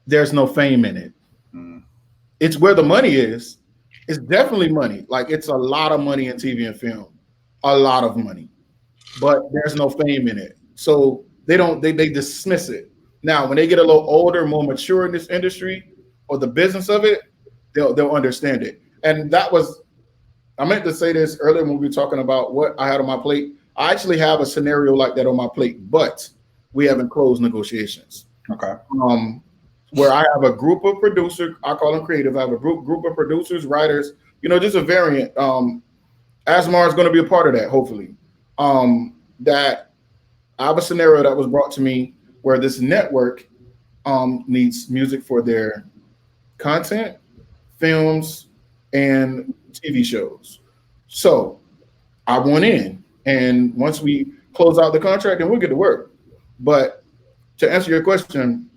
There's no fame in it. It's where the money is. It's definitely money. Like, it's a lot of money in TV and film, a lot of money, but there's no fame in it. So they dismiss it. Now, when they get a little older, more mature in this industry or the business of it, they'll understand it. And I meant to say this earlier when we were talking about what I had on my plate. I actually have a scenario like that on my plate, but we haven't closed negotiations. Okay. Where I have a group of producers, I call them creative. I have a group of producers, writers, just a variant. Asmar is going to be a part of that, hopefully. That I have a scenario that was brought to me where this network needs music for their content, films, and TV shows. So I went in, and once we close out the contract, then we'll get to work. But to answer your question,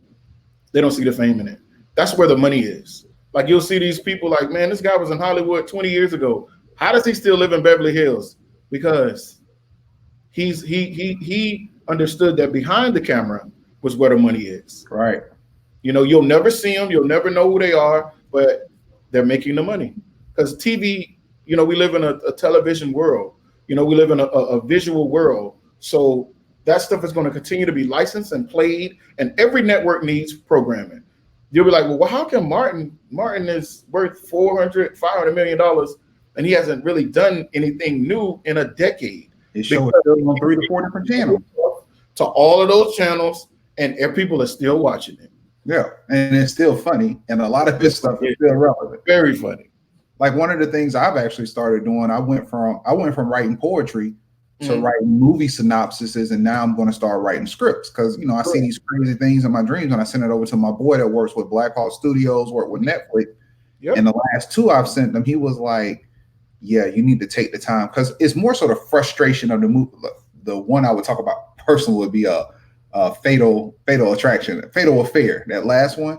they don't see the fame in it. That's where the money is. Like, you'll see these people like, man, this guy was in Hollywood 20 years ago. How does he still live in Beverly Hills? Because he understood that behind the camera was where the money is. Right. You'll never see them. You'll never know who they are, but they're making the money. Because TV, we live in a television world. We live in a visual world. So that stuff is going to continue to be licensed and played, and every network needs programming. You'll be like, well, how come Martin is worth $500 million, and he hasn't really done anything new in a decade? It shows on 3 to 4 different channels. To all of those channels, and people are still watching it. Yeah, and it's still funny, and a lot of this stuff is still relevant. Very funny. Like, one of the things I've actually started doing, I went from writing poetry to writing movie synopsises, and now I'm going to start writing scripts because I see these crazy things in my dreams, and I send it over to my boy that works with Black Hawk Studios, work with Netflix. Yep. And the last 2 I've sent them, he was like, "Yeah, you need to take the time," because it's more sort of frustration of the movie. The one I would talk about personally would be a fatal attraction, fatal affair. That last one,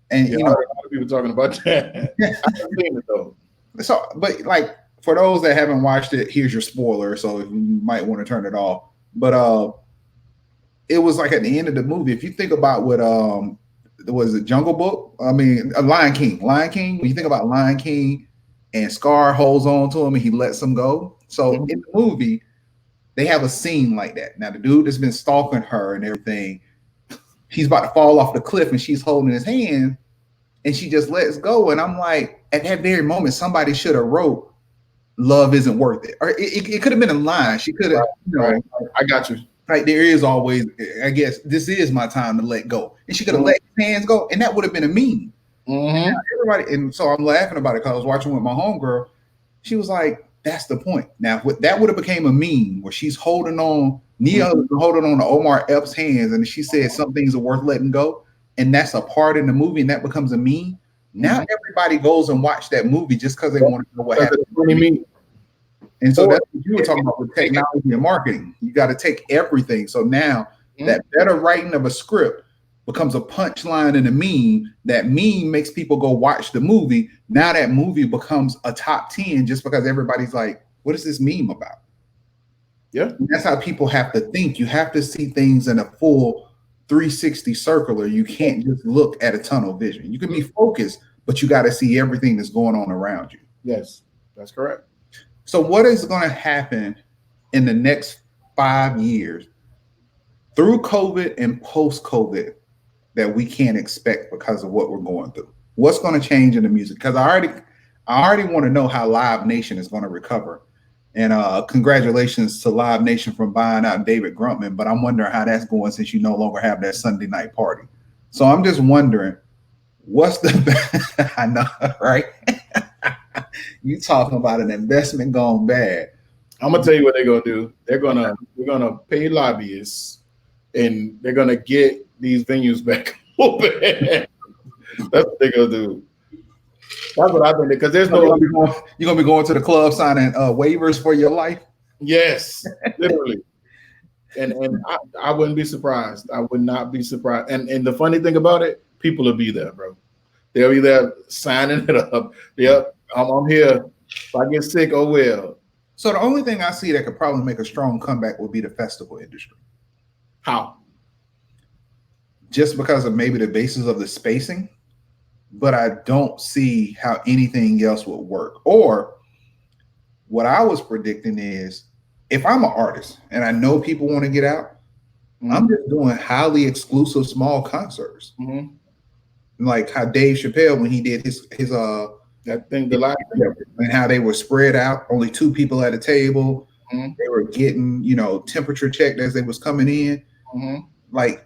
and a lot of people talking about that. I haven't seen it though. So, but like, for those that haven't watched it, here's your spoiler. So you might want to turn it off. But it was like at the end of the movie. If you think about what was it Jungle Book? I mean, Lion King. Lion King. When you think about Lion King, and Scar holds on to him and he lets him go. So in the movie, they have a scene like that. Now the dude that's been stalking her and everything, he's about to fall off the cliff and she's holding his hand, and she just lets go. And I'm like, at that very moment, somebody should have wrote, "Love isn't worth it," or it could have been a line. She could have, right. I got you. Like there is always, I guess, this is my time to let go, and she could have let his hands go, and that would have been a meme. Everybody, and so I'm laughing about it because I was watching with my homegirl. She was like, "That's the point." Now that would have became a meme where she's holding on, Nia holding on to Omar Epps' hands, and she said some things are worth letting go, and that's a part in the movie, and that becomes a meme. Now everybody goes and watch that movie just because they want to know what happened. And so that's what you were talking about with technology and marketing. You got to take everything. So now that better writing of a script becomes a punchline in a meme. That meme makes people go watch the movie. Now that movie becomes a top 10 just because everybody's like, what is this meme about? Yeah. And that's how people have to think. You have to see things in a full 360 circular. You can't just look at a tunnel vision. You can be focused, but you got to see everything that's going on around you. Yes, that's correct. So what is going to happen in the next 5 years through COVID and post-COVID that we can't expect because of what we're going through? What's going to change in the music? Because I already want to know how Live Nation is going to recover. And congratulations to Live Nation for buying out David Gruntman. But I'm wondering how that's going since you no longer have that Sunday night party. So I'm just wondering, what's the I know, right? You talking about an investment gone bad. I'm gonna tell you what they're gonna do. They're gonna pay lobbyists, and they're gonna get these venues back open. That's what they're gonna do. That's what I think, because there's no. You're gonna be going to the club signing waivers for your life. Yes, literally. And I wouldn't be surprised. I would not be surprised. And the funny thing about it, people will be there, bro. They'll be there signing it up. Yep, I'm here. If I get sick, oh well. So the only thing I see that could probably make a strong comeback would be the festival industry. How? Just because of maybe the basis of the spacing, but I don't see how anything else would work. Or what I was predicting is, if I'm an artist and I know people want to get out, I'm just doing highly exclusive small concerts. Like how Dave Chappelle, when he did his that thing, the live, and how they were spread out, only 2 people at a table. They were getting, temperature checked as they was coming in. Like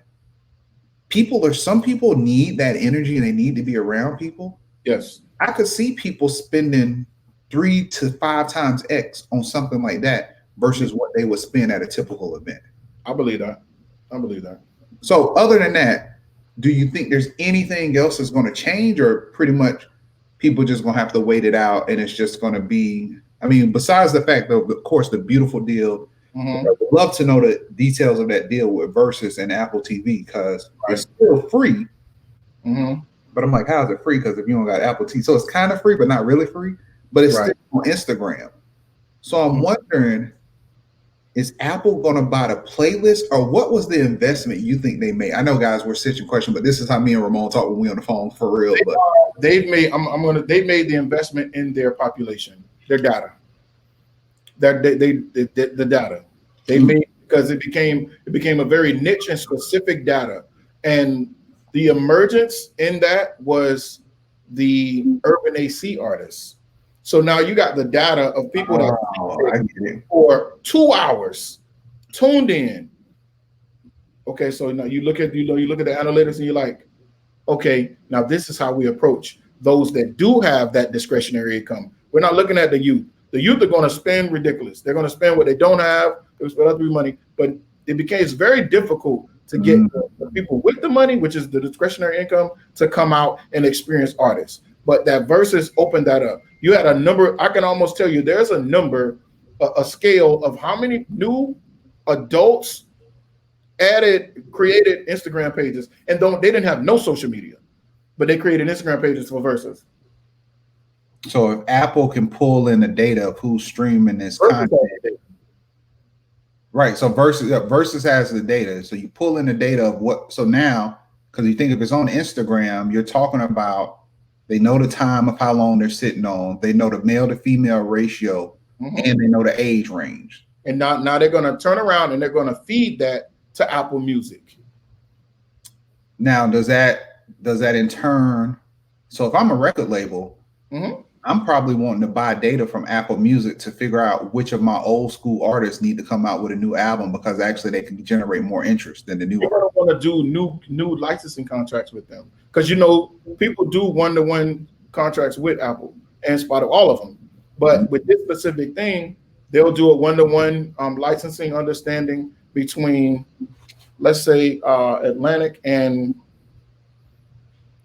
some people need that energy and they need to be around people. Yes. I could see people spending 3 to 5 times X on something like that versus what they would spend at a typical event. I believe that. So other than that, do you think there's anything else that's going to change, or pretty much people just going to have to wait it out and it's just going to be, I mean, besides the fact of course, the beautiful deal, I would love to know the details of that deal with Versus and Apple TV, because it's still free. But I'm like, how is it free? Because if you don't got Apple TV, so it's kind of free, but not really free, but it's still on Instagram. So I'm wondering, is Apple going to buy the playlist, or what was the investment you think they made? I know, guys, we're switching questions, but this is how me and Ramone talk when we on the phone for real. But they've made the investment in their population, their data. The data they made, because it became a very niche and specific data, and the emergence in that was the urban AC artists. So now you got the data of people that for 2 hours tuned in. Okay, so now you look at the analytics and you're like, okay, now this is how we approach those that do have that discretionary income. We're not looking at the youth. The youth are going to spend ridiculous. They're going to spend what they don't have. They'll spend other money, but it becomes very difficult to get the people with the money, which is the discretionary income, to come out and experience artists. But that Versus opened that up. You had a number. I can almost tell you there's a number, a scale of how many new adults created Instagram pages, and they didn't have no social media, but they created Instagram pages for Versus. So if Apple can pull in the data of who's streaming this content, Right. So versus has the data. So you pull in the data of what. So now, because you think if it's on Instagram, you're talking about they know the time of how long they're sitting on. They know the male to female ratio, and they know the age range. And now they're going to turn around and they're going to feed that to Apple Music. Now, does that in turn? So if I'm a record label, I'm probably wanting to buy data from Apple Music to figure out which of my old school artists need to come out with a new album, because actually they can generate more interest than the new. You're going to want to do new licensing contracts with them, because people do one-to-one contracts with Apple and Spotify, all of them. But with this specific thing, they'll do a one-to-one licensing understanding between, let's say, Atlantic and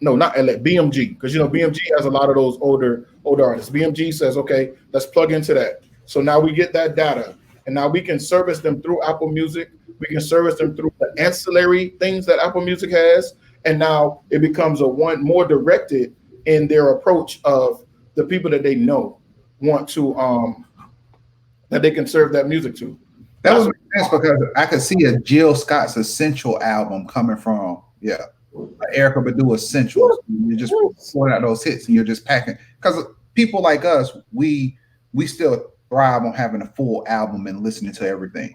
not BMG, because BMG has a lot of those older artists. BMG says, okay, let's plug into that. So now we get that data, and now we can service them through Apple Music. We can service them through the ancillary things that Apple Music has, and now it becomes one more directed in their approach of the people that they know want to that they can serve that music to. That would make sense, because I could see a Jill Scott's Essential album coming from Erykah Badu Essentials. You're just pulling out those hits and you're just packing, because people like us, we still thrive on having a full album and listening to everything.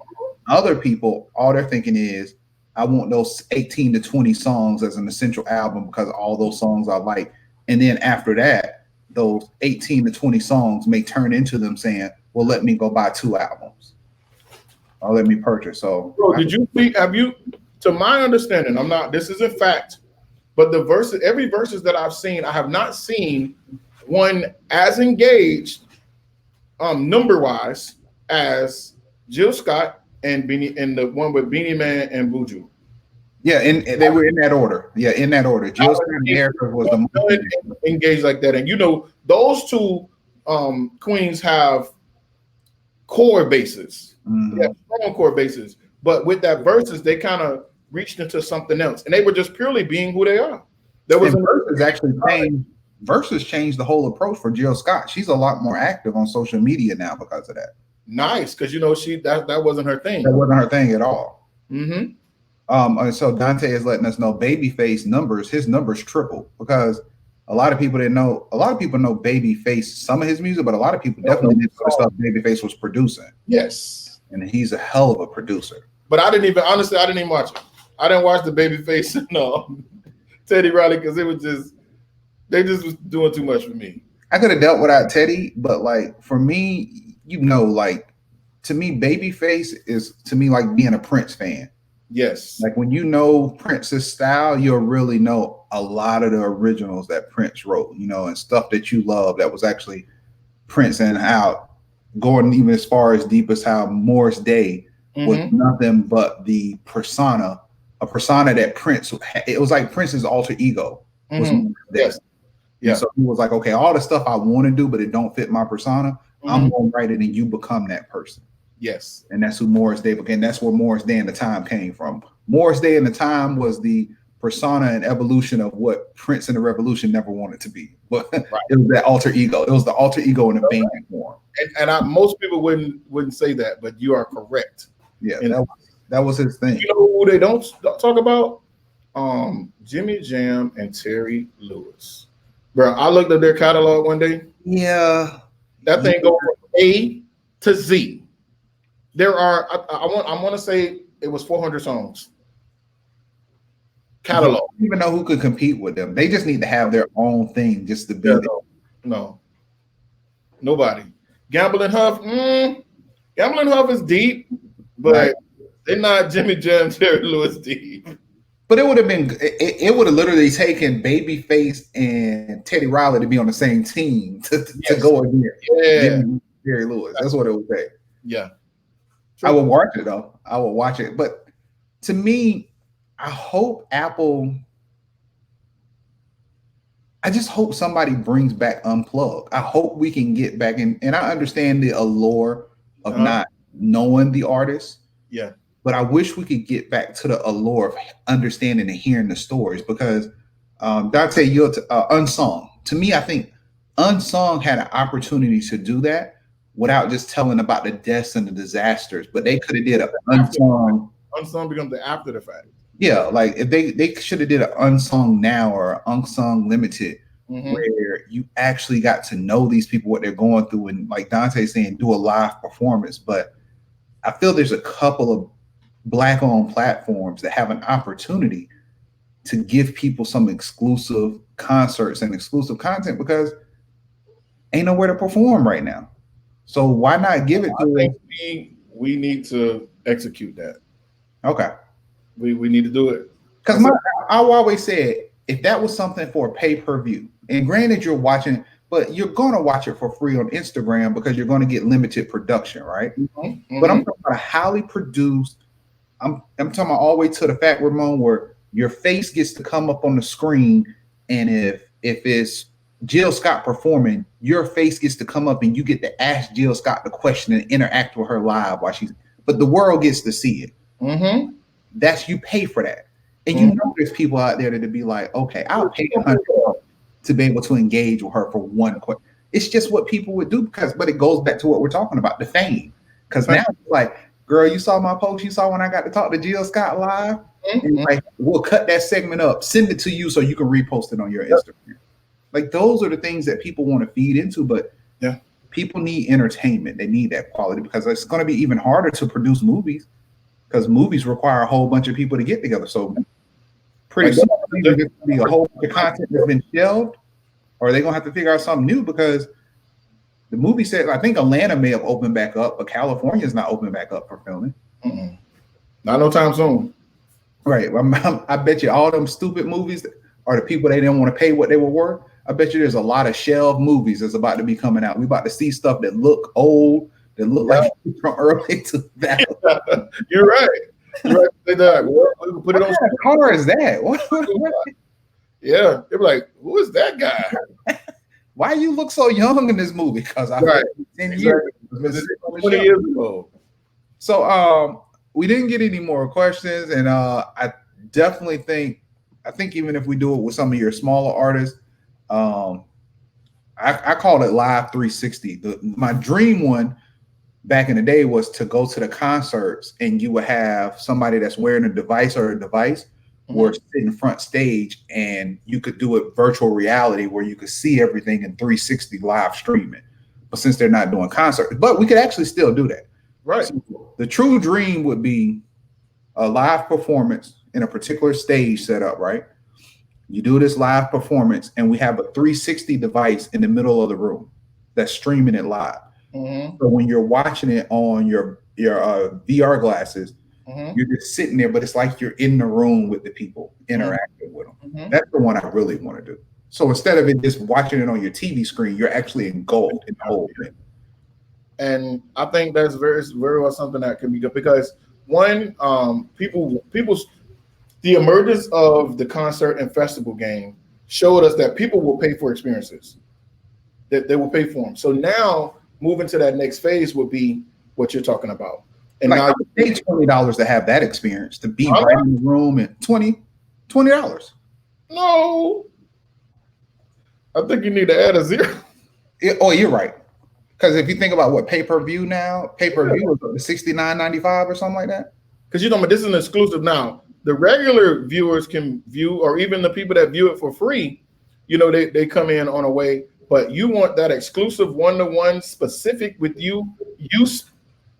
Other people, all they're thinking is, I want those 18 to 20 songs as an essential album because all those songs I like. And then after that, those 18 to 20 songs may turn into them saying, well, let me go buy 2 albums or let me purchase. So have you, to my understanding, this isn't fact, but every verses that I've seen, I have not seen one as engaged number wise as Jill Scott and the one with Beanie Man and Buju. Yeah, and they were in that order. Yeah, in that order. Jill Scott and Erykah was the most engaged like that. And those two queens have core bases. Yeah, strong core bases. But with that verses, they kind of reached into something else, and they were just purely being who they are. There was verses changed the whole approach for Jill Scott. She's a lot more active on social media now because of that. Nice, because that wasn't her thing. That wasn't her thing at all. And so Dante is letting us know Babyface his numbers triple, because a lot of people know Babyface, some of his music, but a lot of people definitely didn't know the stuff Babyface was producing. Yes, and he's a hell of a producer. But I didn't even watch it. I didn't watch the Babyface Teddy Riley, because they just was doing too much for me. I could have dealt without Teddy, but like for me, to me, Babyface is like being a Prince fan. Yes. Like when you know Prince's style, you'll really know a lot of the originals that Prince wrote, and stuff that you love that was actually Prince, and how going even as far as deep as how Morris Day was nothing but a persona that Prince, it was like Prince's alter ego. Yes. Yeah. So he was like, okay, all the stuff I want to do, but it don't fit my persona, I'm going to write it and you become that person. Yes. And that's who Morris Day became. That's where Morris Day and the Time came from. Morris Day and the Time was the persona and evolution of what Prince and the Revolution never wanted to be. But It was that alter ego. It was the alter ego in a band form. And most people wouldn't say that, but you are correct. Yeah, that was his thing. You know who they don't talk about? Jimmy Jam and Terry Lewis. Bro, I looked at their catalog one day. Yeah. That thing goes from A to Z. There are, I want to say it was 400 songs. Catalog. I don't even know who could compete with them. They just need to have their own thing just to be there. No. Nobody. Gamble and Huff is deep, but they're not Jimmy Jam, Terry Lewis deep. But it would have been, it would have literally taken Babyface and Teddy Riley to be on the same team to go in here. Yeah. Terry Lewis. That's what it would take. Yeah. I would watch it though. I would watch it. But to me, I just hope somebody brings back Unplugged. I hope we can get back in, and I understand the allure of not knowing the artist. Yeah. But I wish we could get back to the allure of understanding and hearing the stories, because Dante, Unsung. To me, I think Unsung had an opportunity to do that, without just telling about the deaths and the disasters. But they could have did an unsung becomes the after the fact. Yeah, like if they should have did an unsung now or unsung limited, Mm-hmm. where you actually got to know these people, what they're going through, and like Dante's saying, do a live performance. But I feel there's a couple of Black-owned platforms that have an opportunity to give people some exclusive concerts and exclusive content because ain't nowhere to perform right now. So why not give it to us? We need to execute that. Okay. We need to do it. Because I always said, if that was something for pay-per-view, and granted you're watching, but you're going to watch it for free on Instagram because you're going to get limited production, right? Mm-hmm. But I'm talking about a highly produced, I'm talking about all the way to the fact, Ramone, where your face gets to come up on the screen, and if it's Jill Scott performing, your face gets to come up and you get to ask Jill Scott the question and interact with her live but the world gets to see it. Mm-hmm. That's, you pay for that. And you know there's people out there that be like, okay, I'll pay $100 to be able to engage with her for one question. It's just what people would do but it goes back to what we're talking about, the fame. Because now it's like, girl, you saw my post you saw when I got to talk to Jill Scott live? And like, we'll cut that segment up, send it to you so you can repost it on your Instagram. Like, those are the things that people want to feed into, but people need entertainment. They need that quality because it's going to be even harder to produce movies because movies require a whole bunch of people to get together. So pretty soon there's going to be a whole bunch of content that's been shelved, or they're going to have to figure out something new because the movie said, I think Atlanta may have opened back up, but California is not open back up for filming. Not no time soon. Right. I bet you all them stupid movies are the people they didn't want to pay what they were worth. I bet you there's a lot of shelved movies that's about to be coming out. We're about to see stuff that look old, that look like from early 2000. You're right. You're right. We'll put it on. What car is that? What? Yeah, they're like, who is that guy? Why you look so young in this movie? Because I 10 years, 20 years ago. So we didn't get any more questions, and I definitely think even if we do it with some of your smaller artists, I call it Live 360. My dream one back in the day was to go to the concerts and you would have somebody that's wearing a device or sitting front stage, and you could do it virtual reality where you could see everything in 360 live streaming. But since they're not doing concerts, but we could actually still do that. Right. So the true dream would be a live performance in a particular stage setup, right? You do this live performance and we have a 360 device in the middle of the room that's streaming it live. So when you're watching it on your VR glasses, you're just sitting there, but it's like you're in the room with the people, interacting with them. That's the one I really want to do. So instead of it just watching it on your TV screen, you're actually engulfed in the whole thing. And I think that's very, very well something that can be good because one, the emergence of the concert and festival game showed us that people will pay for experiences. That they will pay for them. So now moving to that next phase would be what you're talking about. And like, now you pay $20 to have that experience, to be right in the room, and $20. No, I think you need to add a zero. You're right. Because if you think about what pay-per-view is up to $69.95 or something like that. Because you know, this is an exclusive now. The regular viewers can view, or even the people that view it for free, you know, they come in on a way. But you want that exclusive one-to-one specific with you.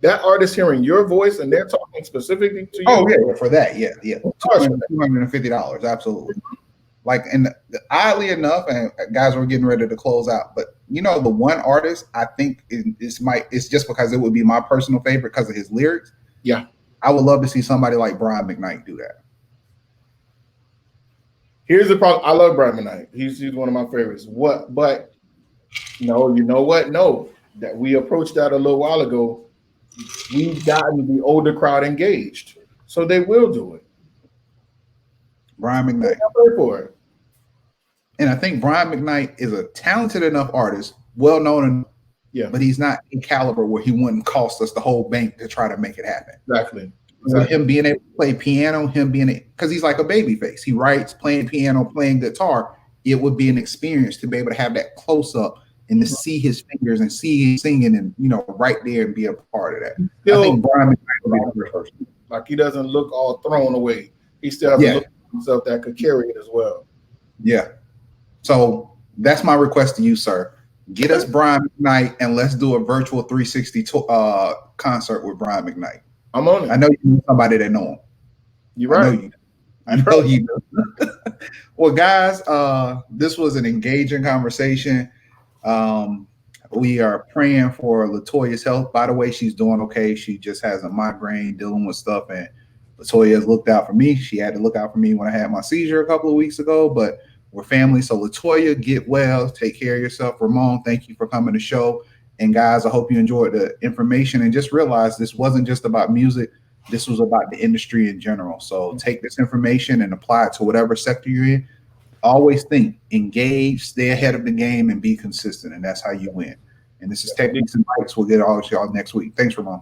That artist hearing your voice and they're talking specifically to you. Oh yeah, for that, yeah, $250, absolutely. Like, and oddly enough, and guys, we're getting ready to close out, but you know, the one artist I think it's just because it would be my personal favorite because of his lyrics. Yeah, I would love to see somebody like Brian McKnight do that. Here's the problem. I love Brian McKnight. He's one of my favorites. But no, you know what? No, that we approached that a little while ago. We've gotten the older crowd engaged, so they will do it. Brian McKnight. Pay for it. And I think Brian McKnight is a talented enough artist, well known enough, but he's not in caliber where he wouldn't cost us the whole bank to try to make it happen. Exactly. With him being able to play piano, because he's like a baby face. He writes, playing piano, playing guitar. It would be an experience to be able to have that close up and to see his fingers and see him singing and, you know, right there and be a part of that. Still, I think Brian McKnight will be the first person. like he doesn't look all thrown away. He still has a look at himself that could carry it as well. Yeah. So that's my request to you, sir. Get us Brian McKnight and let's do a virtual 360 concert with Brian McKnight. I'm on it. I know you know somebody that know him. You're right. I know you do. Well, guys, this was an engaging conversation. We are praying for Latoya's health. By the way, she's doing okay. She just has a migraine, dealing with stuff, and Latoya has looked out for me. She had to look out for me when I had my seizure a couple of weeks ago, but we're family. So Latoya, get well, take care of yourself. Ramone, thank you for coming to the show. And guys, I hope you enjoyed the information and just realize this wasn't just about music. This was about the industry in general. So take this information and apply it to whatever sector you're in. Always think, engage, stay ahead of the game, and be consistent. And that's how you win. And this is Techniques and Bytes. We'll get all of y'all next week. Thanks, Ramon.